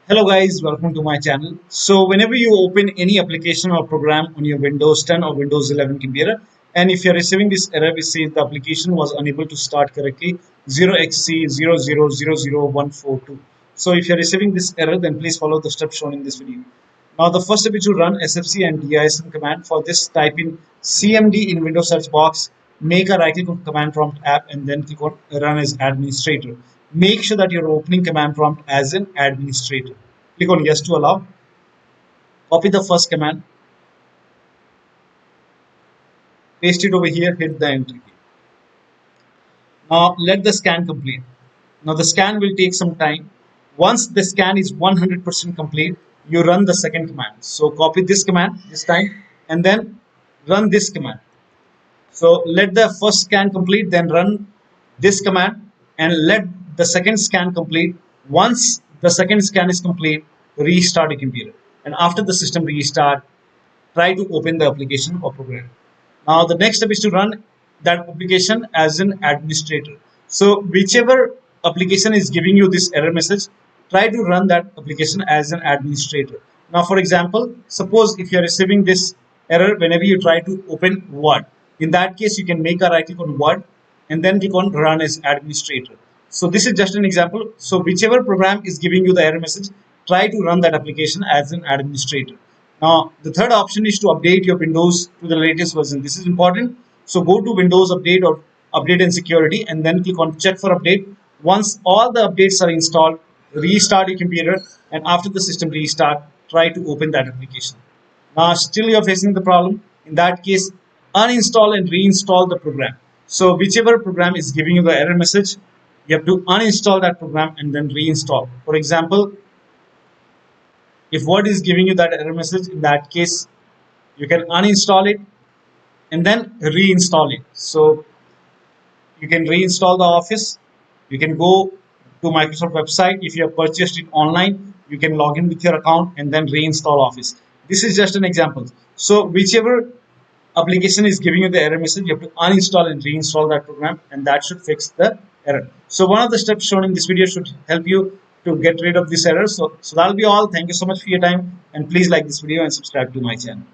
Hello guys, welcome to my channel. So whenever you open any application or program on your Windows 10 or Windows 11 computer, and if you're receiving this error which says the application was unable to start correctly, 0xc0000142. So if you're receiving this error, then please follow the steps shown in this video. Now the first step is to run sfc and dism command. For this, type in cmd in Windows search box, make a right click on command prompt app, and then click on run as administrator. Make sure that you're opening command prompt as an administrator. Click on yes to allow. Copy the first command, paste it over here, hit the enter key. Now let the scan complete. Now the scan will take some time. Once the scan is 100% complete, you run the second command. So copy this command this time and then run this command. So let the first scan complete, then run this command and let the second scan complete. Once the second scan is complete, restart your computer. And after the system restart, try to open the application or program. Now the next step is to run that application as an administrator. So whichever application is giving you this error message, try to run that application as an administrator. Now for example, suppose if you are receiving this error whenever you try to open Word, in that case you can make a right click on Word and then click on run as administrator. So this is just an example. So whichever program is giving you the error message, try to run that application as an administrator. Now, the third option is to update your Windows to the latest version. This is important. So go to Windows Update or Update and Security and then click on Check for Update. Once all the updates are installed, restart your computer, and after the system restart, try to open that application. Now, still you're facing the problem. In that case, uninstall and reinstall the program. So whichever program is giving you the error message, you have to uninstall that program and then reinstall. For example, if Word is giving you that error message, in that case you can uninstall it and then reinstall it. So you can reinstall the Office. You can go to Microsoft website. If you have purchased it online, you can log in with your account and then reinstall Office. This is just an example. So whichever application is giving you the error message, you have to uninstall and reinstall that program, and that should fix the error. So one of the steps shown in this video should help you to get rid of this error. So that'll be all. Thank you so much for your time, and please like this video and subscribe to my channel.